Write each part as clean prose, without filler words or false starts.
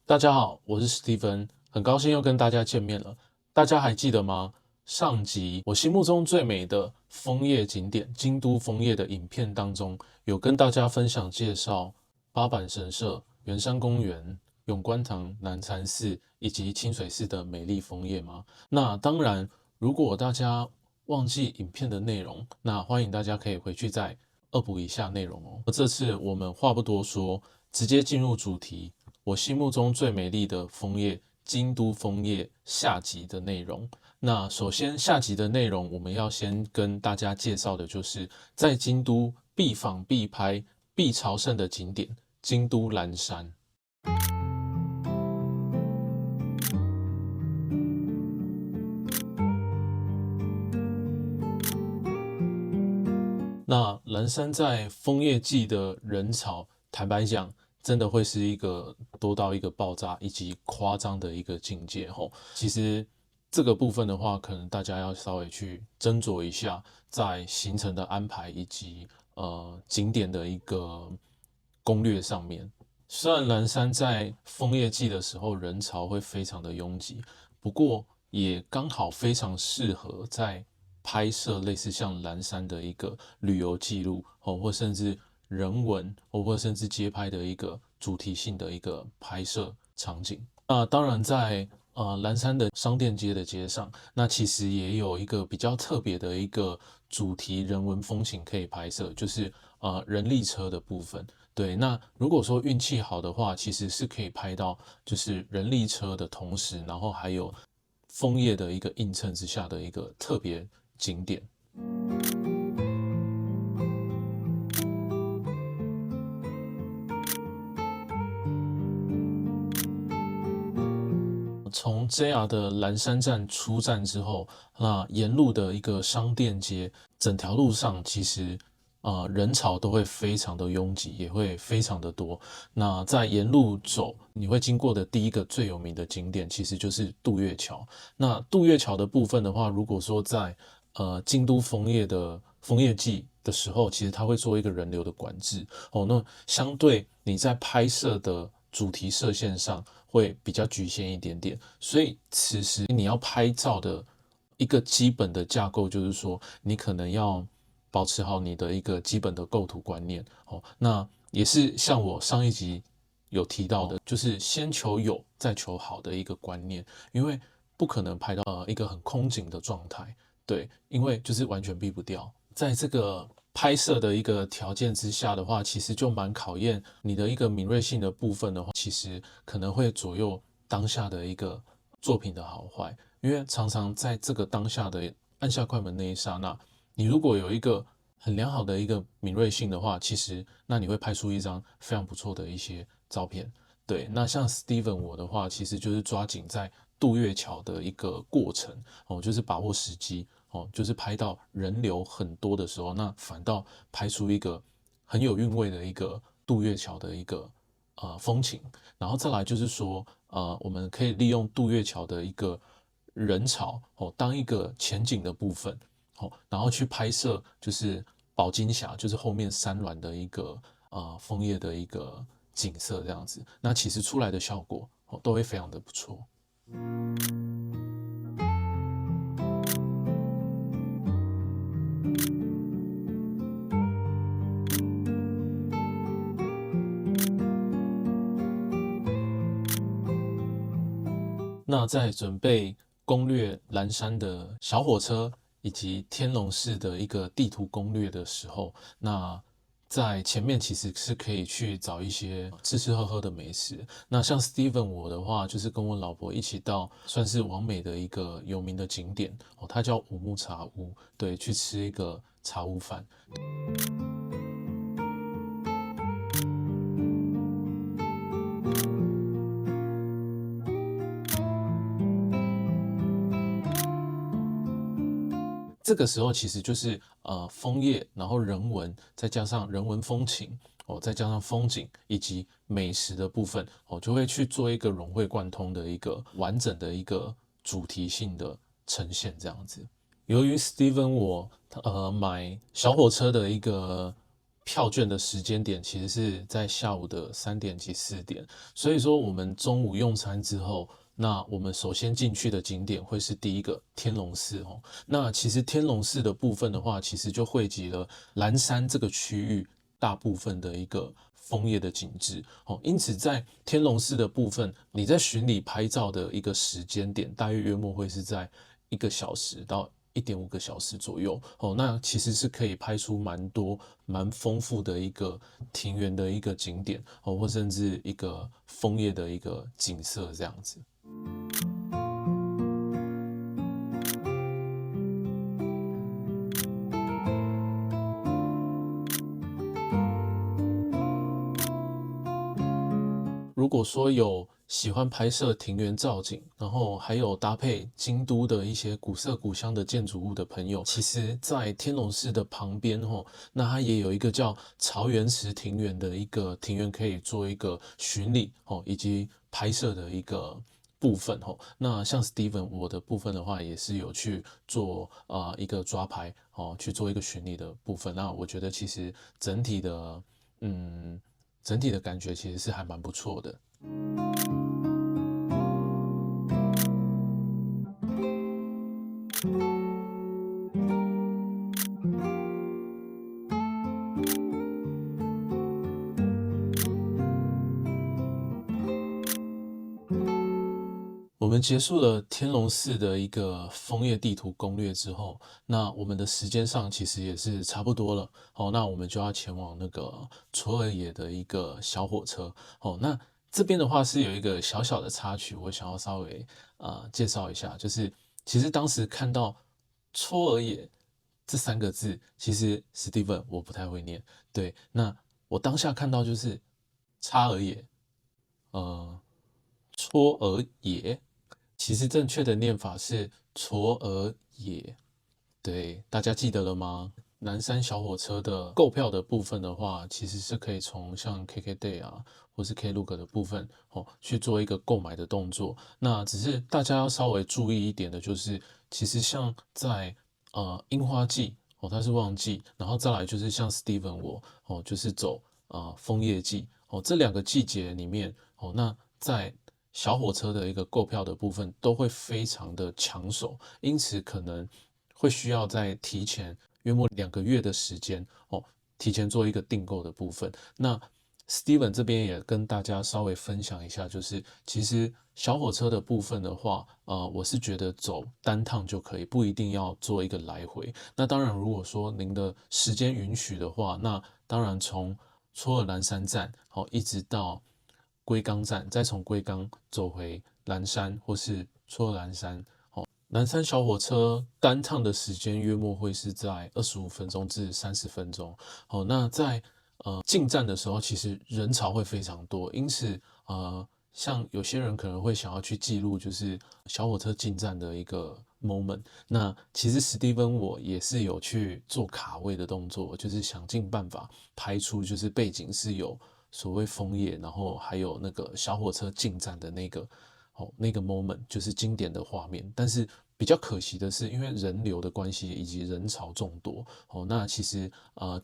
大家好，我是史蒂芬，很高兴又跟大家见面了。大家还记得吗？上集我心目中最美的枫叶景点京都枫叶的影片当中，有跟大家分享介绍八坂神社、圆山公园、永观堂、南禅寺以及清水寺的美丽枫叶吗？那当然，如果大家忘记影片的内容，那欢迎大家可以回去再恶补一下内容哦。这次我们话不多说，直接进入主题。我心目中最美丽的枫叶，京都枫叶下集的内容。那首先下集的内容，我们要先跟大家介绍的就是在京都必访必拍必朝圣的景点——京都岚山。那岚山在枫叶季的人潮，坦白讲，真的会是一个多到一个爆炸以及夸张的一个境界吼。其实这个部分的话，可能大家要稍微去斟酌一下，在行程的安排以及景点的一个攻略上面。虽然岚山在枫叶季的时候人潮会非常的拥挤，不过也刚好非常适合在拍摄类似像岚山的一个旅游记录哦，或甚至人文或甚至街拍的一个主题性的一个拍摄场景。那当然在岚山的商店街的街上，那其实也有一个比较特别的一个主题人文风情可以拍摄，就是人力车的部分。对，那如果说运气好的话，其实是可以拍到就是人力车的同时，然后还有枫叶的一个映衬之下的一个特别景点。从 JR 的岚山站出站之后，那沿路的一个商店街，整条路上其实人潮都会非常的拥挤，也会非常的多。那在沿路走，你会经过的第一个最有名的景点，其实就是渡月桥。那渡月桥的部分的话，如果说在京都枫叶的枫叶季的时候，其实它会做一个人流的管制哦。那相对你在拍摄的主题射线上会比较局限一点点，所以此时你要拍照的一个基本的架构就是说，你可能要保持好你的一个基本的构图观念哦。那也是像我上一集有提到的，就是先求有再求好的一个观念，因为不可能拍到一个很空景的状态。对，因为就是完全避不掉。在这个拍摄的一个条件之下的话，其实就蛮考验你的一个敏锐性的部分的话，其实可能会左右当下的一个作品的好坏。因为常常在这个当下的按下快门那一刹那，你如果有一个很良好的一个敏锐性的话，其实那你会拍出一张非常不错的一些照片。对，那像 Steven 我的话，其实就是抓紧在渡月桥的一个过程哦，就是把握时机哦，就是拍到人流很多的时候，那反倒拍出一个很有韵味的一个渡月桥的一个风情。然后再来就是说，我们可以利用渡月桥的一个人潮哦，当一个前景的部分哦，然后去拍摄就是宝金峡，就是后面山峦的一个枫叶的一个景色这样子，那其实出来的效果哦都会非常的不错。那在准备攻略岚山的小火车以及天龙寺的一个地图攻略的时候，那在前面其实是可以去找一些吃吃喝喝的美食。那像 Steven 我的话，就是跟我老婆一起到算是完美的一个有名的景点哦，它叫五木茶屋，对，去吃一个茶屋饭。这个时候其实就是枫叶，然后人文，再加上人文风情哦，再加上风景以及美食的部分哦，就会去做一个融会贯通的一个完整的一个主题性的呈现这样子。由于 Steven 我买小火车的一个票券的时间点其实是在下午的3点及4点，所以说我们中午用餐之后，那我们首先进去的景点会是第一个天龙寺哦。那其实天龙寺的部分的话，其实就汇集了蓝山这个区域大部分的一个枫叶的景致哦。因此在天龙寺的部分，你在巡礼拍照的一个时间点，大约约莫会是在1个小时到1.5个小时左右哦，那其实是可以拍出蛮多蛮丰富的一个庭园的一个景点哦，或甚至一个枫叶的一个景色这样子。如果说有喜欢拍摄庭园造景，然后还有搭配京都的一些古色古香的建筑物的朋友，其实在天龙寺的旁边那它也有一个叫桃园池庭园的一个庭园，可以做一个巡礼以及拍摄的一个部分那像 Steven 我的部分的话，也是有去做一个抓拍去做一个巡礼的部分。那我觉得其实整体的整体的感觉其实是还蛮不错的。我们结束了天龙寺的一个枫叶地图攻略之后，那我们的时间上其实也是差不多了。那我们就要前往那个嵯峨野的一个小火车。那这边的话是有一个小小的插曲，我想要稍微介绍一下，就是其实当时看到嵯峨野这3个字，其实 Steven 我不太会念，对，那我当下看到就是差而野，嵯峨野。其实正确的念法是嵯峨野，对，大家记得了吗？南山小火车的购票的部分的话，其实是可以从像 KKday 或是 Klook 的部分去做一个购买的动作。那只是大家要稍微注意一点的就是，其实像在樱花季它是旺季，然后再来就是像 Steven 我就是走枫叶季这2个季节里面那在小火车的一个购票的部分都会非常的抢手，因此可能会需要在提前约莫2个月的时间提前做一个订购的部分。那 Steven 这边也跟大家稍微分享一下，就是其实小火车的部分的话，我是觉得走单趟就可以，不一定要做一个来回。那当然，如果说您的时间允许的话，那当然从嵯峨南山站一直到龟冈站，再从龟冈走回蓝山或是嵯峨南山。南山小火车单趟的时间约莫会是在25分钟至30分钟。那在进站的时候，其实人潮会非常多，因此像有些人可能会想要去记录，就是小火车进站的一个 moment。那其实史蒂芬我也是有去做卡位的动作，就是想尽办法拍出就是背景是有所谓枫叶，然后还有那个小火车进站的那个 moment， 就是经典的画面。但是比较可惜的是，因为人流的关系以及人潮众多那其实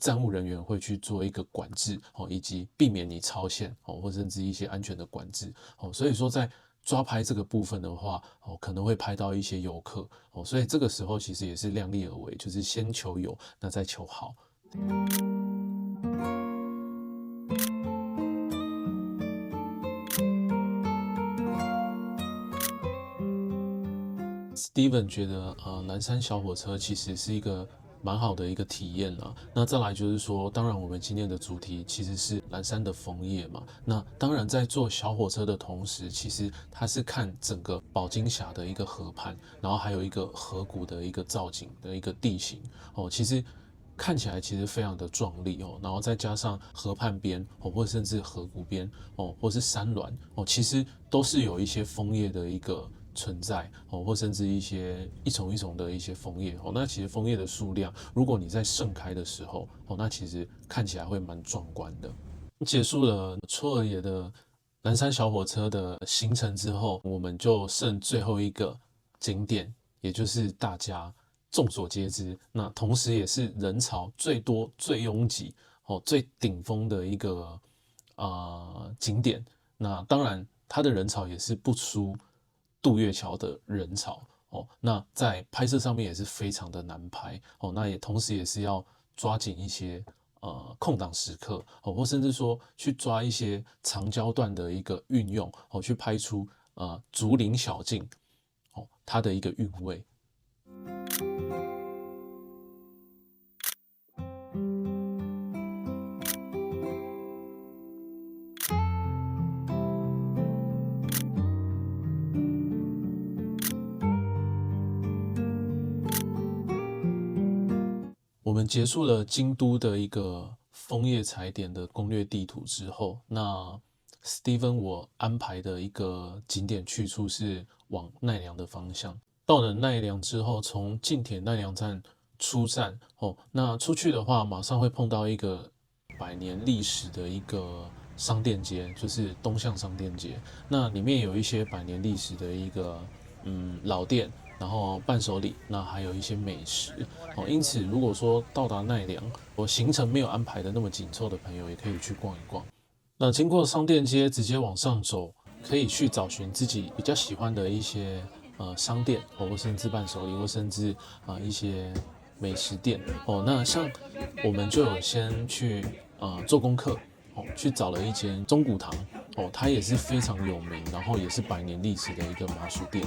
站务人员会去做一个管制以及避免你超限或甚至一些安全的管制所以说在抓拍这个部分的话可能会拍到一些游客所以这个时候其实也是量力而为，就是先求有，那再求好。Steven 觉得南山小火车其实是一个蛮好的一个体验啦。那再来就是说，当然我们今天的主题其实是南山的枫叶嘛。那当然在坐小火车的同时，其实它是看整个宝金峡的一个河畔，然后还有一个河谷的一个造景的一个地形其实看起来其实非常的壮丽然后再加上河畔边或甚至河谷边或是山峦其实都是有一些枫叶的一个存在或甚至一丛一丛的一些枫叶那其实枫叶的数量，如果你在盛开的时候那其实看起来会蛮壮观的。结束了嵯峨野的南山小火车的行程之后，我们就剩最后一个景点，也就是大家众所皆知，那同时也是人潮最多、最拥挤最顶峰的一个景点。那当然它的人潮也是不输渡月桥的人潮那在拍摄上面也是非常的难拍那也同时也是要抓紧一些空档时刻或甚至说去抓一些长焦段的一个运用去拍出竹林小径它的一个韵味。我们结束了京都的一个枫叶踩点的攻略地图之后，那 Steven 我安排的一个景点去处是往奈良的方向。到了奈良之后，从近铁奈良站出站那出去的话，马上会碰到一个100年历史的一个商店街，就是东向商店街。那里面有一些100年历史的一个老店。然后伴手礼，那还有一些美食因此如果说到达奈良，我行程没有安排的那么紧凑的朋友，也可以去逛一逛。那经过商店街直接往上走，可以去找寻自己比较喜欢的一些商店或甚至伴手礼，或甚至一些美食店那像我们就有先去做功课去找了一间中古堂它也是非常有名，然后也是100年历史的一个麻薯店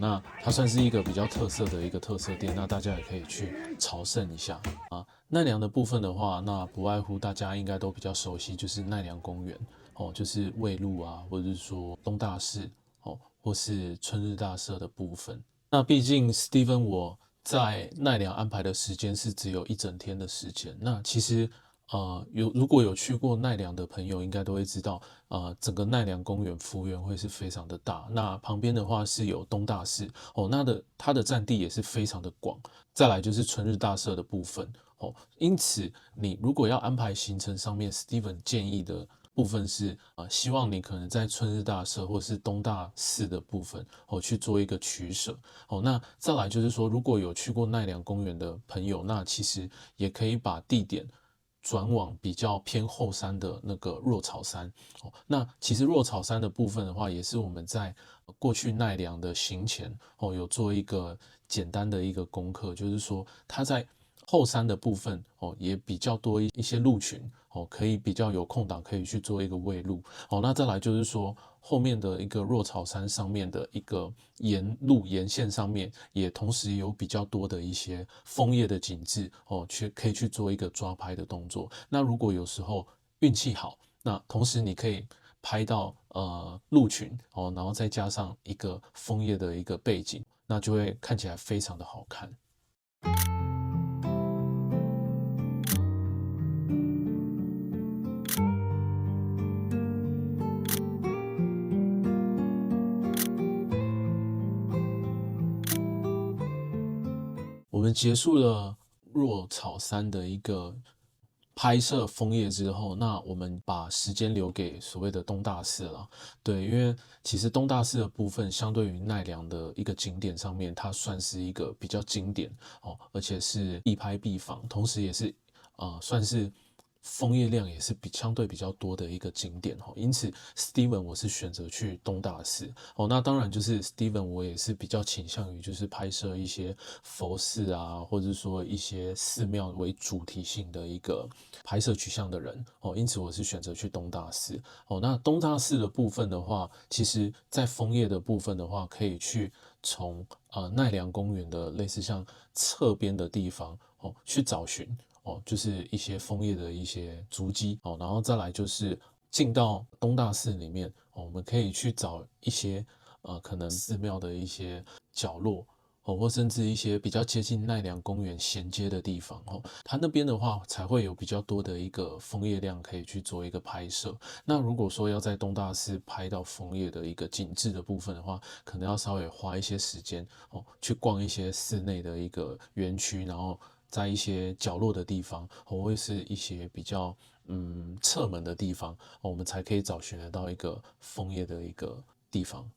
那它算是一个比较特色的一个特色店，那大家也可以去朝圣一下奈良的部分的话，那不外乎大家应该都比较熟悉，就是奈良公园就是卫路或者是说东大寺或是春日大社的部分。那毕竟 Steven 我在奈良安排的时间是只有1整天的时间，那其实如果有去过奈良的朋友，应该都会知道，整个奈良公园幅员会是非常的大。那旁边的话是有东大寺它的占地也是非常的广。再来就是春日大社的部分因此你如果要安排行程上面 ，Steven 建议的部分是希望你可能在春日大社或是东大寺的部分去做一个取舍那再来就是说，如果有去过奈良公园的朋友，那其实也可以把地点转往比较偏后山的那个若草山那其实若草山的部分的话，也是我们在过去奈良的行前有做一个简单的一个功课，就是说它在后山的部分也比较多一些鹿群可以比较有空档可以去做一个喂鹿那再来就是说后面的一个若草山上面的一个沿线上面，也同时有比较多的一些枫叶的景致可以去做一个抓拍的动作。那如果有时候运气好，那同时你可以拍到鹿群然后再加上一个枫叶的一个背景，那就会看起来非常的好看。我们结束了若草山的一个拍摄枫叶之后，那我们把时间留给所谓的东大寺了。对，因为其实东大寺的部分相对于奈良的一个景点上面，它算是一个比较经典而且是必拍必访，同时也是算是枫叶量也是相对比较多的一个景点因此 Steven 我是选择去东大寺那当然就是 Steven 我也是比较倾向于就是拍摄一些佛寺或者说一些寺庙为主题性的一个拍摄取向的人因此我是选择去东大寺那东大寺的部分的话，其实在枫叶的部分的话，可以去从奈良公园的类似像侧边的地方去找寻就是一些枫叶的一些足迹然后再来就是进到东大寺里面我们可以去找一些可能寺庙的一些角落或甚至一些比较接近奈良公园衔接的地方它那边的话才会有比较多的一个枫叶量可以去做一个拍摄。那如果说要在东大寺拍到枫叶的一个景致的部分的话，可能要稍微花一些时间去逛一些寺内的一个园区，然后在一些角落的地方或者是一些比较侧门的地方我们才可以找寻得到一个枫叶的一个地方。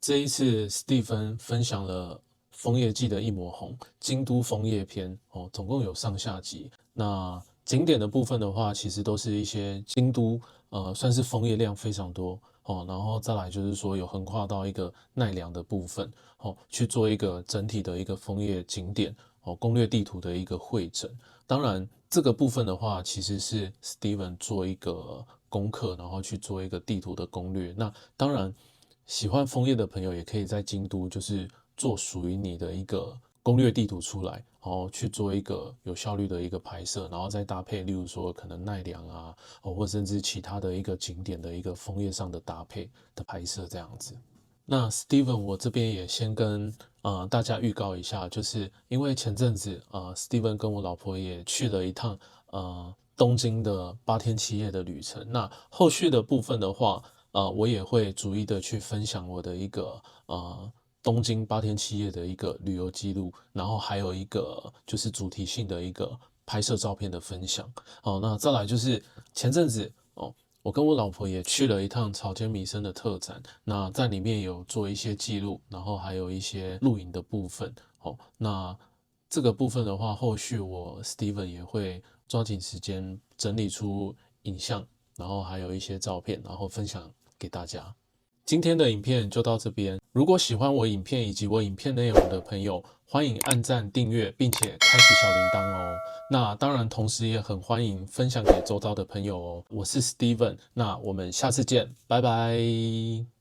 这一次史蒂芬分享了枫叶季的一抹红，京都枫叶篇哦，总共有上下集。那景点的部分的话，其实都是一些京都算是枫叶量非常多哦，然后再来就是说有横跨到一个奈良的部分哦，去做一个整体的一个枫叶景点哦攻略地图的一个汇整。当然这个部分的话，其实是 Steven 做一个功课，然后去做一个地图的攻略。那当然。喜欢枫叶的朋友也可以在京都，就是做属于你的一个攻略地图出来，然后去做一个有效率的一个拍摄，然后再搭配，例如说可能奈良啊，或甚至其他的一个景点的一个枫叶上的搭配的拍摄这样子。那 Steven，我这边也先跟大家预告一下，就是因为前阵子Steven 跟我老婆也去了一趟东京的8天7夜的旅程。那后续的部分的话，我也会逐一的去分享我的一个东京8天7夜的一个旅游记录，然后还有一个就是主题性的一个拍摄照片的分享。好，那再来就是前阵子我跟我老婆也去了一趟草间弥生的特展，那在里面有做一些记录，然后还有一些录影的部分。那这个部分的话，后续我 Steven 也会抓紧时间整理出影像，然后还有一些照片，然后分享给大家。今天的影片就到这边。如果喜欢我影片以及我影片内容的朋友，欢迎按赞、订阅，并且开启小铃铛哦。那当然，同时也很欢迎分享给周遭的朋友哦。我是 Steven，那我们下次见，拜拜。